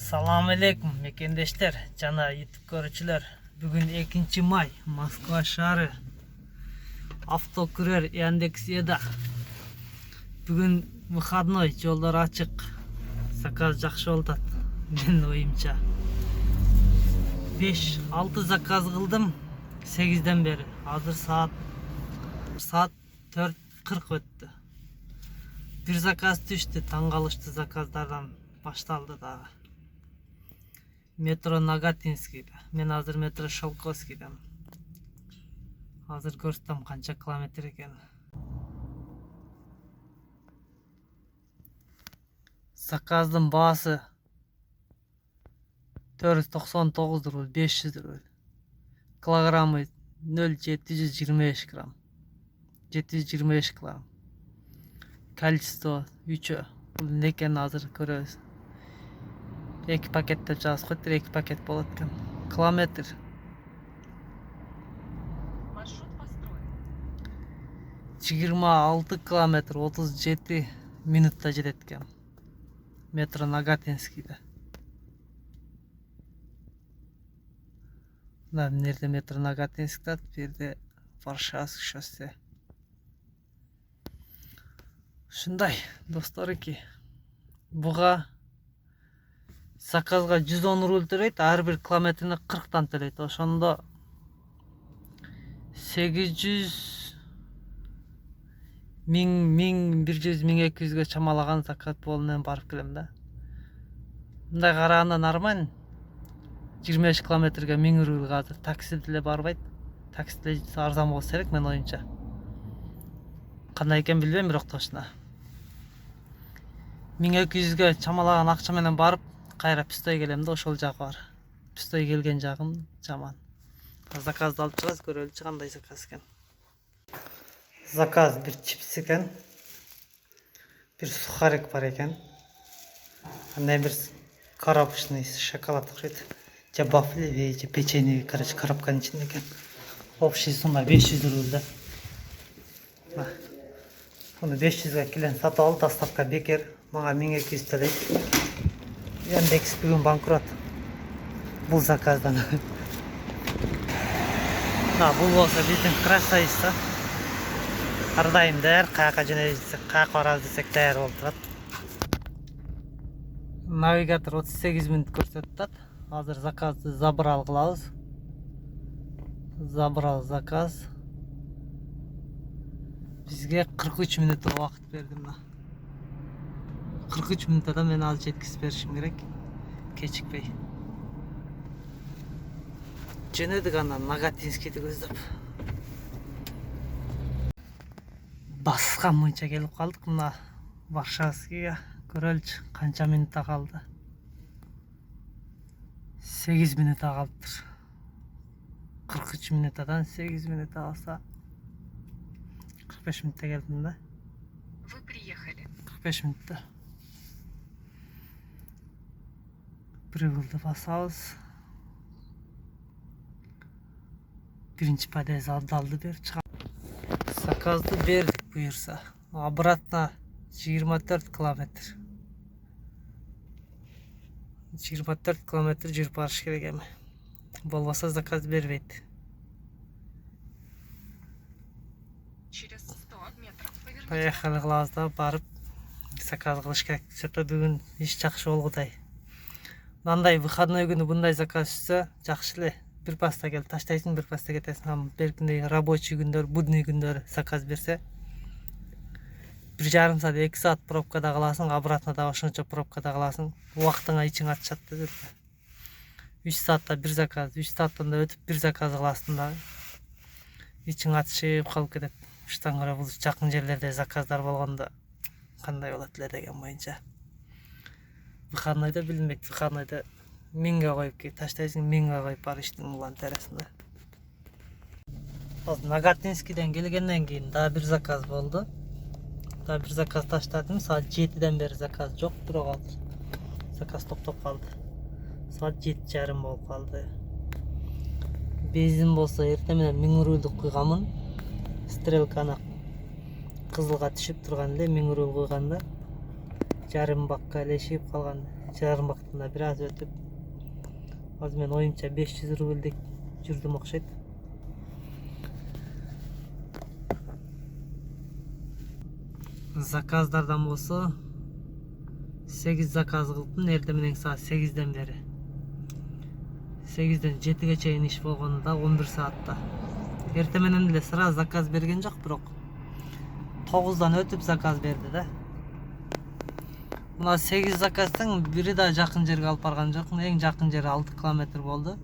Assalamu alaikum mekendештер жана YouTube көрүүчүлөр. Бүгүн 2 май Москва шаары автокүрөр Яндекс.Еда. Бүгүн выходной, жолдор ачык. Заказ жакшы болот. Менин оюмча. 5-6 заказ кылдым 8ден бери. Азыр saat 4:40 өттү. Bir заказ түштү, таң калыштуу заказдардан башталды дагы. Метро Нагатинскийде. Мен азыр метро Шелковскийдем. Азыр көрсөтөм канча километр экен. Заказдын баасы 499 рубль, 500 рубль. Килограммы 0,725 грамм. 725 килограмм. Количество 3. Бул не экен азыр көрөбүз. 2 пакет деп жазып коет, 2 пакет болот экен. Километр. Маршрут построен. 26 километр 37 минутта жетет экен. Метро Нагатинскийде. Мына нерде метро Нагатинскийде, бу жерде Варшавский шоссе. Ушундай, достор эки. Буга заказга 110 рубль төлөйт, ар бир километрине 40тан төлөйт. Ошондо 800 1100 1200ге чамалаган заказ болуп барып келем да. Мындай караганда нормально. 25 километрге 1000 рубль азыр такси деле барбайт. Такси деле арзан болсо керек мен оюмча. Кандай экен билбейм, бирок точно. 1200ге чамалаган акча менен барып, кайра пистой келем да, ошол жагы бар. Пистой келген жагым жаман. Заказды алып чыгабыз, көрөлүчү кандай заказ экен. Заказ bir чипс экен. Bir сухарик бар экен. Андай bir коробочный шоколад окшойт. Же вафли, же печенье, короче, коробканын ичинде экен. Общий сумма 500 рубль да. Bunu 500'e kilen satып алып, доставка бекер. Мага 1200 төлөйт. Яндекс бүгүн банкрот. Бул заказдан. Бул болсо биздин красавица. Ар дайым даяр, каяка жөнөйсөк, каяка барабыз десек даяр болуп турат. Навигатор 38 минут көрсөтүп атат. Азыр заказды забрал кылабыз. Забрал заказ. Бизге 43 минут убакыт бердим да. 43 минутта мен азыр жеткизип беришим керек. Кечикпей. Жөнөдүк анан Нагатинскийди көздөп. Баскан боюнча келип калдык мына Варшавскийге. Көрөлүчү канча минутта калды. 8 минутта калыптыр. 43 минуттадан 8 минутта калса 45 минутта келдим да. Вы приехали. 45 минутта. Прибылды басабыз. Биринчи подъезд алдалды берип чыгам. Заказды бердик буюрса. Обратно 24 километр. 24 километр жүрүп барыш керек эми. Болбосо заказ бербейт. Через 100 метров поверните. Поехали кылабыз да, барып заказ кылыш керек. Сөтө бүгүн иш жакшы болгудай. Мындай выходной күнү мындай заказ түшсө жакшы эле. Bir pasta келип таштайсың, bir pasta кетесиң. Беркиндей рабочий күндөр, будний күндөр заказ берсе 1,5 саат, 2 саат пробкада каласың, обратно да ошончо пробкада каласың. Убактыңа ичиң ачышат да. 3 саатта bir заказ, 3 сааттан да өтүп bir заказ кыласың да. Ичиң ачышып калып кетет. Уштан көрө бул жакын жерлерде заказдар болгондо кандай болот эле деген боюнча. Выходнойдо билинбейт, выходнойдо 1000ге коюп кеп таштайсың, 1000ге коюп бар иштин улан тересинде. Нагатинскийден келгенден кийин дагы bir заказ болду. Дагы bir заказ таштадым. Saat 7ден бери заказ жок, бирок азыр заказ токтоп калды. Saat 7:30 болуп калды. Бензин болсо эртең менен 1000 рубль куйганмын. Стрелканы кызылга түшүп турган эле 1000 рубль куйганда жарым бакка эле ишип калган. Жарым бак уақытында біраз өтіп, азыр мен ойымча 500 рубльдек жүрдім окшойт. Заказдардан болсо 8 заказ кылдым, эртең менен саат 8ден бери. 8ден 7ге чейин иш болгонда 11 саатта. Эртең менен эле сразу заказ берген жок, бирок 9дан өтүп заказ берди да. Мына 8 заказдың бири да жакын жерге алып барган жок. Эң жакын жери 6 километр болду.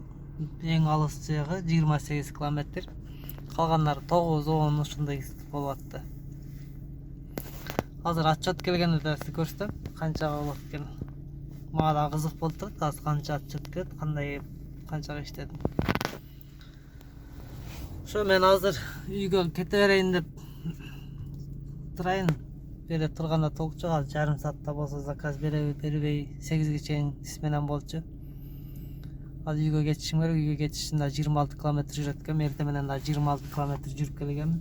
Эң алыс жагы 28 километр. Калгандары 9-10 ушундай болуп атты. Азыр отчет келгенде да сизге көрсөтөм, канча болот экенин. Мага да кызык болуп турат, азыр канча отчет келет, кандай канчага иштедим. Ошо мен азыр үйгө кете берейин деп турайын. Бере турганда толчу, азыр жарым саатта болсо заказ береби бербей 8ге чейин ис менен болчу. Азыр үйгө кетишим керек, үйгө кетишим да 26 километр жүрөт экен, эртең менен да 26 километр жүрүп келгем.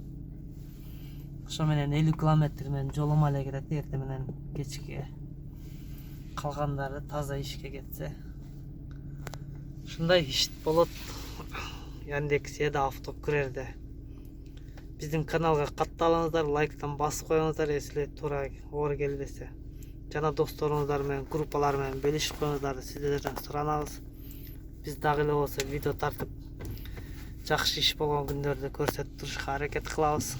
Ошо менен 50 километр мен жолума эле кетет эртең менен кечке. Калгандары таза ишке кетсе. Ушундай иш болот. Яндекс'de автокүрерде. Биздин каналга катталыңыздар, лайктан басып коюңуздар, эсиле туура оор келбесе. Жана досторуңуздар менен, группалар менен бөлүшүп коюңуздар, сиздерден суранабыз. Биз дагы эле болсо видео тартып, жакшы иш болгон күндөрдү көрсөтүп турушка аракет кылабыз.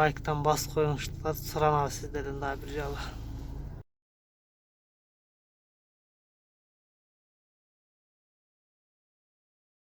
Лайктан басып коюңуздар, суранабыз сиздерден дагы бир жолу.